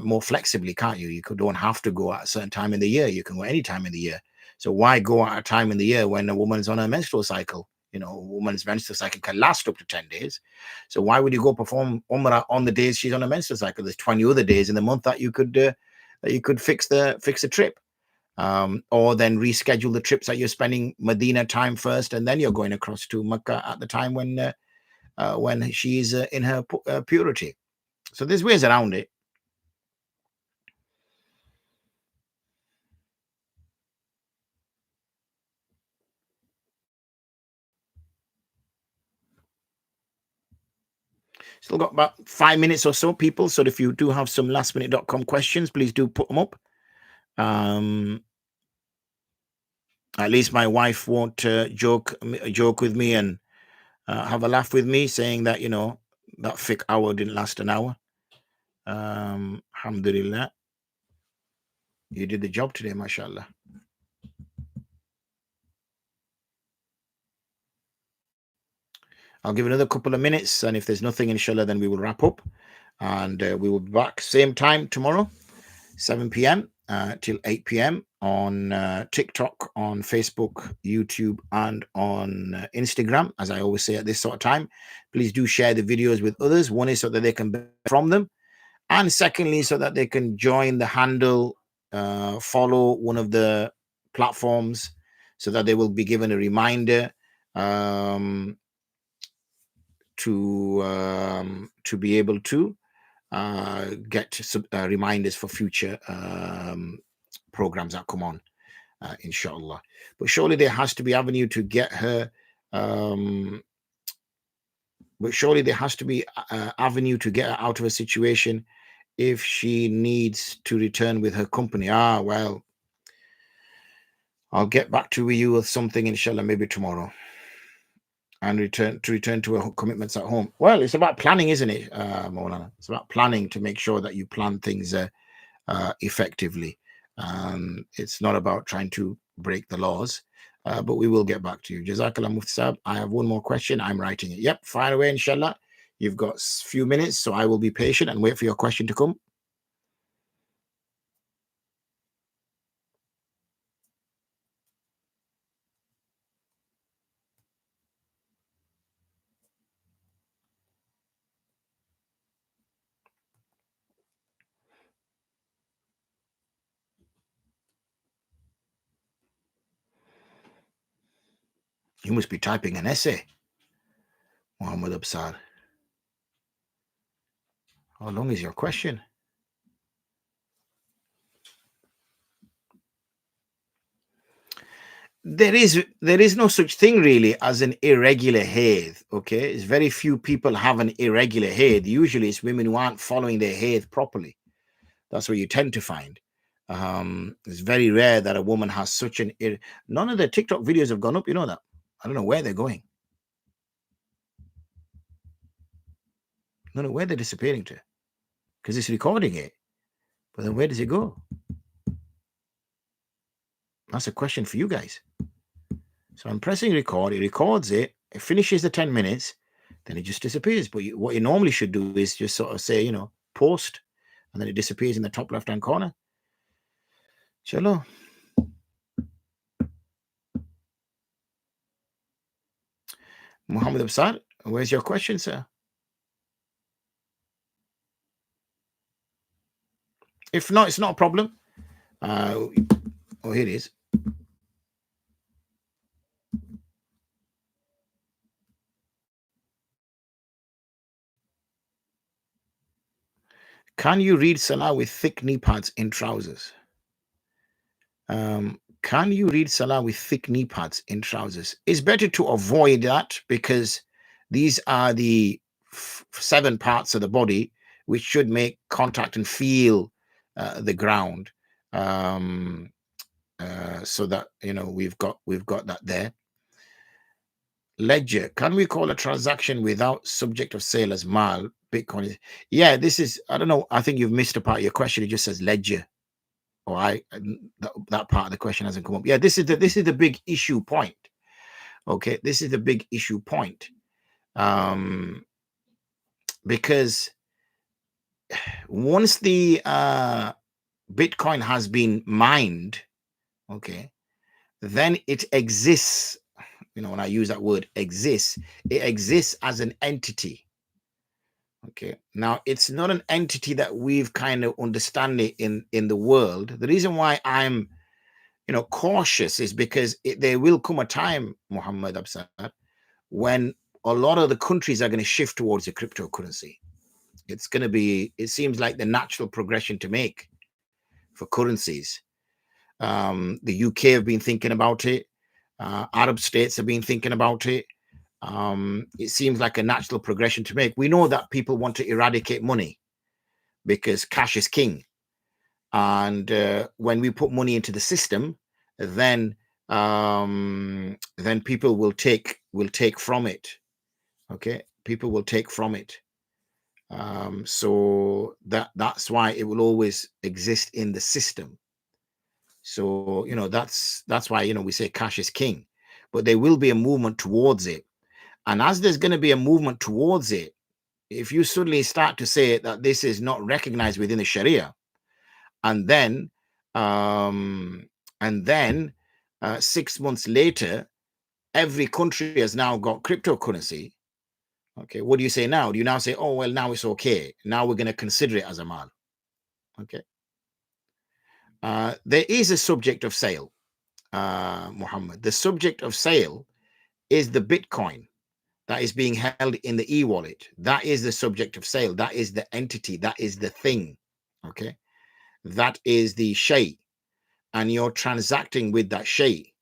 more flexibly, can't you? You don't have to go at a certain time in the year. You can go any time in the year. So why go at a time in the year when a woman's on a menstrual cycle? A woman's menstrual cycle can last up to 10 days. So why would you go perform Umrah on the days she's on a menstrual cycle? There's 20 other days in the month that you could fix the trip. Or then reschedule the trips that you're spending Medina time first, and then you're going across to Mecca at the time when she's in her purity. So there's ways around it. Still got about 5 minutes or so, people. So if you do have some lastminute.com questions, please do put them up. At least my wife won't joke with me and have a laugh with me, saying that that FiqHour didn't last an hour. Alhamdulillah, you did the job today, mashallah. I'll give another couple of minutes, and if there's nothing, inshallah, then we will wrap up, and we will be back same time tomorrow, 7 p.m. Till 8 p.m. on TikTok, on Facebook, YouTube, and on Instagram. As I always say at this sort of time, please do share the videos with others. One is so that they can benefit from them, and secondly, so that they can join the handle, follow one of the platforms, so that they will be given a reminder to be able to get some reminders for future programs that come on, inshallah. But surely there has to be avenue to get her. But surely there has to be avenue to get her out of a situation if she needs to return with her company. Well, I'll get back to you with something, inshallah, maybe tomorrow. And return to her commitments at home. Well, it's about planning, isn't it, Maulana? It's about planning to make sure that you plan things effectively. It's not about trying to break the laws, but we will get back to you. Jazakallah Mufti Saab. I have one more question. I'm writing it. Yep, fire away, inshallah. You've got a few minutes, so I will be patient and wait for your question to come. You must be typing an essay, Muhammad Absar. How long is your question? There is no such thing really as an irregular haid. Okay, it's very few people have an irregular haid. Usually, it's women who aren't following their haid properly. That's what you tend to find. It's very rare that a woman has such an. None of the TikTok videos have gone up. You know that. I don't know where they're going. I don't know where they're disappearing to, because it's recording it. But then where does it go? That's a question for you guys. So I'm pressing record. It records it. It finishes the 10 minutes. Then it just disappears. But what you normally should do is just sort of say, post, and then it disappears in the top left-hand corner. Chalo. Muhammad Absar, where's your question, sir? If not, it's not a problem. Oh, here it is. Can you read Salah with thick knee pads in trousers? Can you read Salah with thick knee pads in trousers? It's better to avoid that, because these are the 7 parts of the body which should make contact and feel the ground, so that we've got that there. Ledger. Can we call a transaction without subject of sale as mal? Bitcoin. Yeah, this is, I don't know. I think you've missed a part of your question. It just says ledger. Or that part of the question hasn't come up. Yeah, this is the big issue point. Okay, this is the big issue point. Because once the Bitcoin has been mined, okay, then it exists. When I use that word exists, it exists as an entity. Okay, now it's not an entity that we've kind of understand it in the world. The reason why I'm cautious is because there will come a time, Muhammad Absar, when a lot of the countries are going to shift towards a cryptocurrency. It's going to be, it seems like the natural progression to make for currencies. The UK have been thinking about it. Arab states have been thinking about it. It seems like a natural progression to make. We know that people want to eradicate money because cash is king. And when we put money into the system, then people will take from it. Okay, people will take from it. So that's why it will always exist in the system. So that's why we say cash is king, but there will be a movement towards it. And as there's going to be a movement towards it, if you suddenly start to say that this is not recognized within the Sharia, and then 6 months later, every country has now got cryptocurrency. Okay, what do you say now? Do you now say, oh, well, now it's okay. Now we're going to consider it as a mal. Okay. There is a subject of sale, Muhammad. The subject of sale is the Bitcoin that is being held in the e-wallet. That is the subject of sale. That is the entity. That is the thing. Okay. That is the shay. And you're transacting with that shay.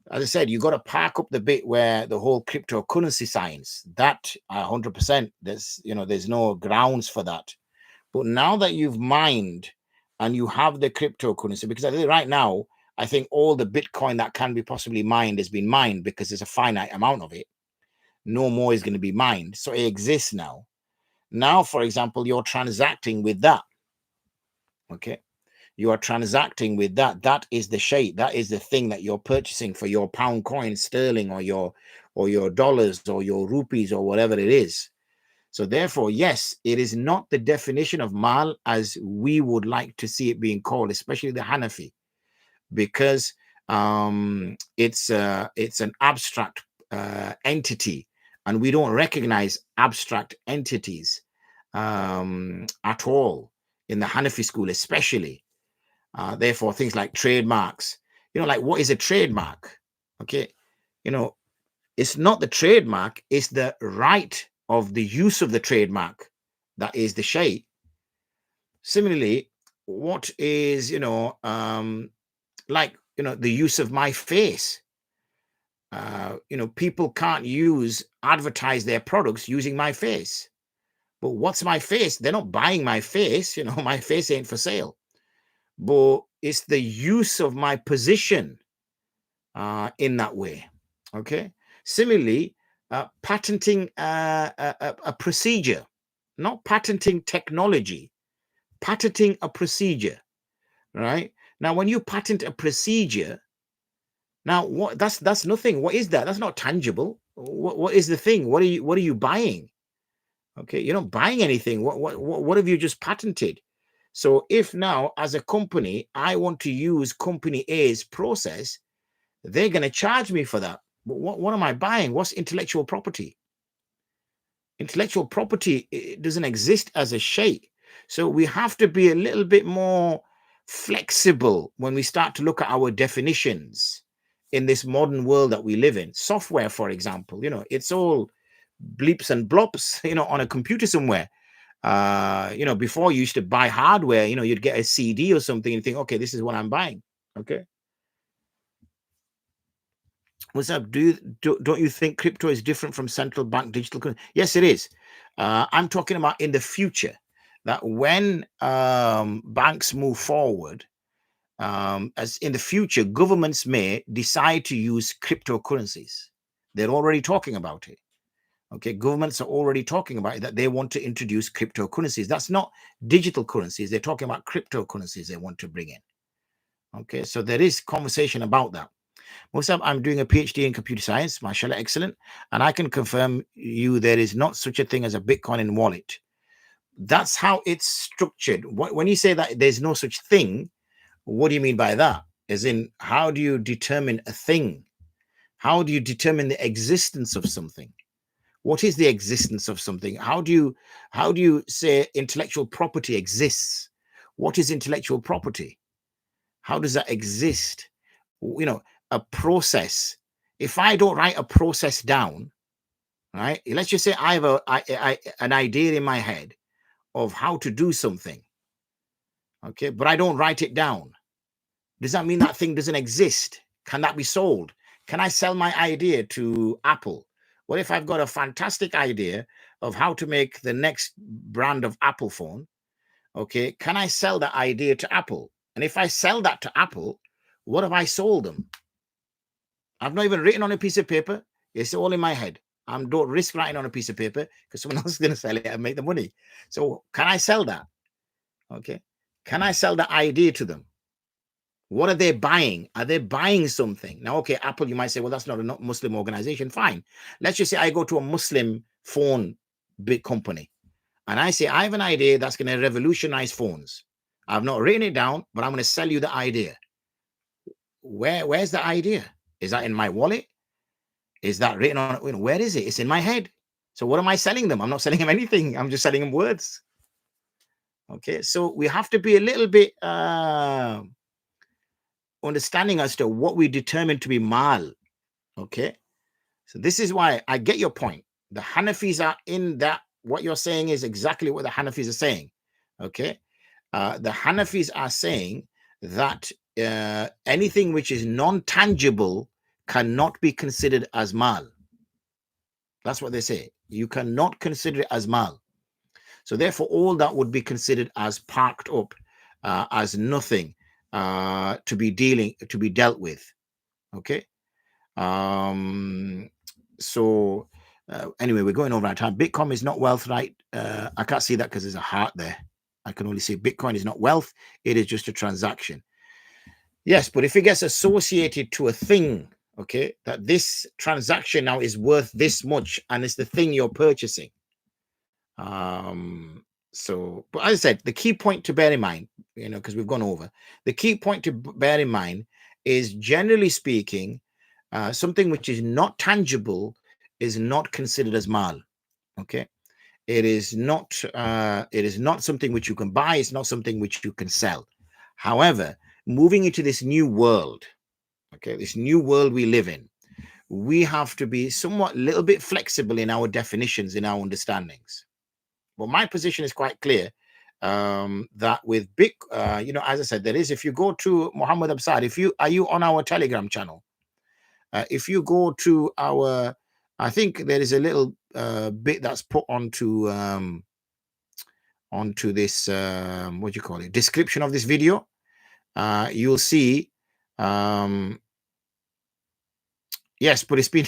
As I said, you got to park up the bit where the whole cryptocurrency science, that 100%, there's no grounds for that. But now that you've mined and you have the cryptocurrency, because I think right now, I think all the Bitcoin that can be possibly mined has been mined because there's a finite amount of it. No more is going to be mined. So it exists now. Now, for example, you're transacting with that. Okay. You are transacting with that. That is the shape. That is the thing that you're purchasing for your pound coin, sterling, or your dollars, or your rupees, or whatever it is. So therefore, yes, it is not the definition of mal as we would like to see it being called, especially the Hanafi, because it's an abstract entity, and we don't recognize abstract entities at all in the Hanafi school, especially. Therefore, things like trademarks, like what is a trademark? Okay, it's not the trademark, it's the right of the use of the trademark that is the shay. Similarly, what is, like, the use of my face. People can't advertise their products using my face. But what's my face? They're not buying my face. My face ain't for sale. But it's the use of my position in that way. Okay. Similarly, patenting a procedure, not patenting technology, patenting a procedure. Right now, when you patent a procedure, now that's nothing. What is that? That's not tangible. What is the thing? What are you buying? Okay, you're not buying anything. What have you just patented? So if now, as a company, I want to use company A's process, they're going to charge me for that. But what am I buying? What's intellectual property? Intellectual property, it doesn't exist as a shay. So we have to be a little bit more flexible when we start to look at our definitions in this modern world that we live in. Software, for example, it's all bleeps and blops, on a computer somewhere. Before you used to buy hardware, you'd get a CD or something and think, okay, this is what I'm buying. Okay. What's up? Don't you think crypto is different from central bank digital currency? Yes, it is. I'm talking about in the future, that when banks move forward, as in the future, governments may decide to use cryptocurrencies. They're already talking about it. Okay, governments are already talking about it, that they want to introduce cryptocurrencies. That's not digital currencies. They're talking about cryptocurrencies they want to bring in. Okay, so there is conversation about that. Musab, I'm doing a PhD in computer science, mashallah, excellent. And I can confirm you there is not such a thing as a Bitcoin in wallet. That's how it's structured. When you say that there's no such thing, what do you mean by that? As in, how do you determine a thing? How do you determine the existence of something? What is the existence of something? How do you say intellectual property exists? What is intellectual property? How does that exist? A process. If I don't write a process down, right? Let's just say I have an idea in my head of how to do something, okay, but I don't write it down. Does that mean that thing doesn't exist? Can that be sold? Can I sell my idea to Apple? What if I've got a fantastic idea of how to make the next brand of Apple phone? Okay, can I sell that idea to Apple? And if I sell that to Apple, what have I sold them? I've not even written on a piece of paper. It's all in my head. I don't risk writing on a piece of paper because someone else is going to sell it and make the money. So can I sell that? Okay. Can I sell the idea to them? What are they buying? Are they buying something? Now, okay, Apple, you might say, well, that's not a Muslim organization. Fine. Let's just say I go to a Muslim phone big company and I say, I have an idea that's going to revolutionize phones. I've not written it down, but I'm going to sell you the idea. Where's the idea? Is that in my wallet? Is that written on, where is it? It's in my head. So what am I selling them? I'm not selling them anything. I'm just selling them words. Okay, so we have to be a little bit understanding as to what we determine to be mal. Okay, so this is why I get your point. The Hanafis are in that. What you're saying is exactly what the Hanafis are saying. Okay, the Hanafis are saying that anything which is non-tangible cannot be considered as mal. That's what they say. You cannot consider it as mal. So therefore, all that would be considered as parked up, as nothing to be dealt with. Okay. So anyway, we're going over our time. Bitcoin is not wealth, right? I can't see that because there's a heart there. I can only say Bitcoin is not wealth. It is just a transaction. Yes, but if it gets associated to a thing, okay, that this transaction now is worth this much and it's the thing you're purchasing. So, but as I said, the key point to bear in mind, because we've gone over, the key point to bear in mind is, generally speaking, something which is not tangible is not considered as mal. Okay, it is not something which you can buy. It's not something which you can sell. However, moving into this new world, okay, this new world we live in, we have to be somewhat a little bit flexible in our definitions, in our understandings. Well, my position is quite clear. that with big, as I said, there is, if you go to Muhammad Absar, are you on our Telegram channel? If you go to our, I think there is a little bit that's put onto this, what do you call it, description of this video. You'll see, yes, but it's been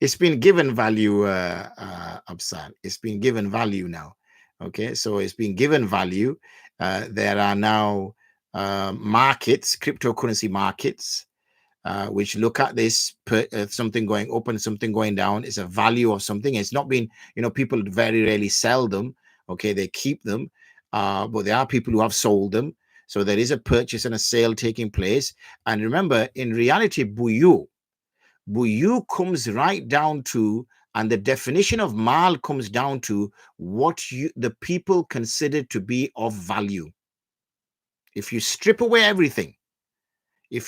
it's been given value, Absar. It's been given value now. Okay, so it's been given value. There are now markets, cryptocurrency markets, which look at this, something going up and something going down. It's a value of something. It's not been, people very rarely sell them. Okay, they keep them, but there are people who have sold them. So there is a purchase and a sale taking place. And remember, in reality, buyu comes right down to, and the definition of mal comes down to what the people consider to be of value. If you strip away everything, it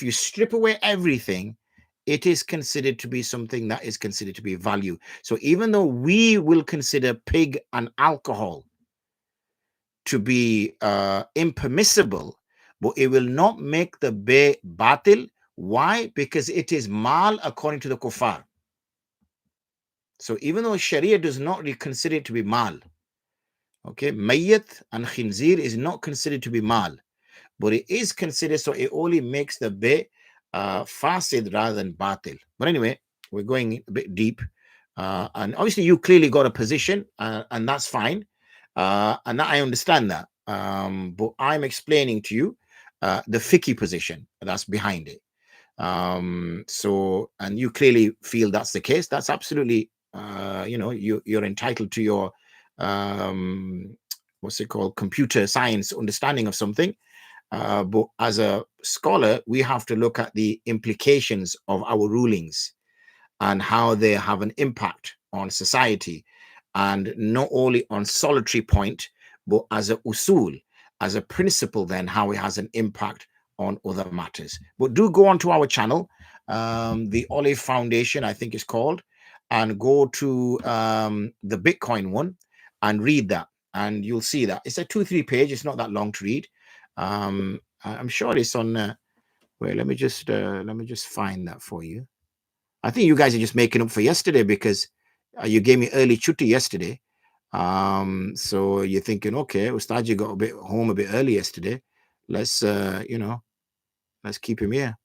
is considered to be something that is considered to be value. So even though we will consider pig and alcohol to be impermissible, but it will not make the bay batil. Why? Because it is mal according to the kuffar. So even though Sharia does not consider it to be mal, okay, mayyat and khinzir is not considered to be mal, but it is considered, so it only makes the bay fasid rather than batil. But anyway, we're going a bit deep, and obviously you clearly got a position, and that's fine, and I understand that, but I'm explaining to you the fiqh position that's behind it. So, and you clearly feel that's the case. That's absolutely, you're entitled to your what's it called, computer science understanding of something. But as a scholar, we have to look at the implications of our rulings and how they have an impact on society, and not only on solitary point, but as a usul, as a principle, then how it has an impact on other matters. But do go onto our channel, the Olive Foundation, I think it's called, and go to the Bitcoin one and read that, and you'll see that it's a 2-3 page. It's not that long to read. I'm sure it's on. Wait, let me just find that for you. I think you guys are just making up for yesterday, because you gave me early chutti yesterday. So you're thinking, okay, Ustad, you got home a bit early yesterday. Let's let's keep him here.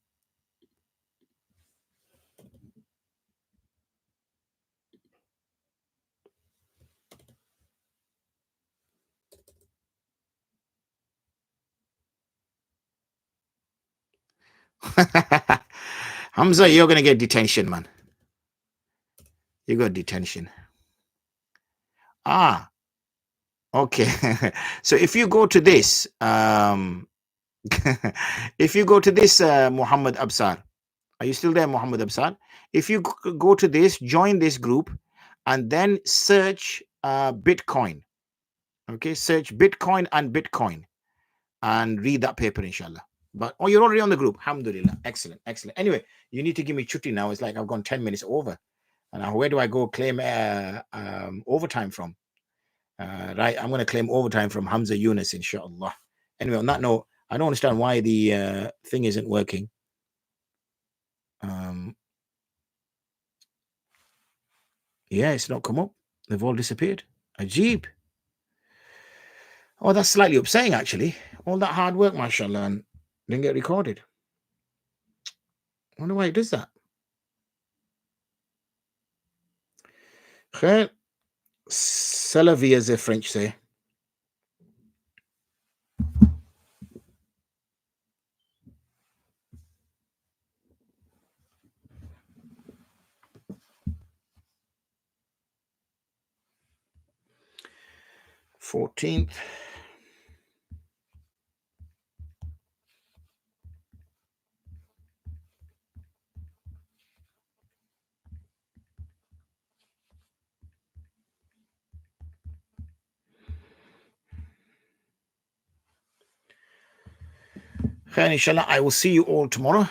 Hamza, you're gonna get detention, man. You got detention. Okay. So if you go to this, if you go to this, Muhammad Absar, are you still there, Muhammad Absar? If you go to this, join this group, and then search Bitcoin. Okay, search Bitcoin and read that paper, inshallah. But you're already on the group. Alhamdulillah. Excellent. Anyway, you need to give me chutti now. It's like I've gone 10 minutes over. And where do I go claim overtime from? Right, I'm going to claim overtime from Hamza Yunus, inshallah. Anyway, on that note, I don't understand why the thing isn't working. Yeah, it's not come up. They've all disappeared. Ajib. Oh, that's slightly upsetting, actually. All that hard work, mashallah, and didn't get recorded. I wonder why it does that. Khair. C'est la vie, as the French say. $14th. Inshallah, I will see you all tomorrow.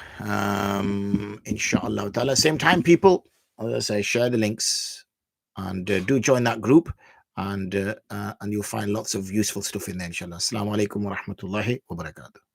Inshallah. Same time, people. As I say, share the links and do join that group. and you'll find lots of useful stuff in there, inshallah. Assalamu alaikum wa rahmatullahi wa barakatuh.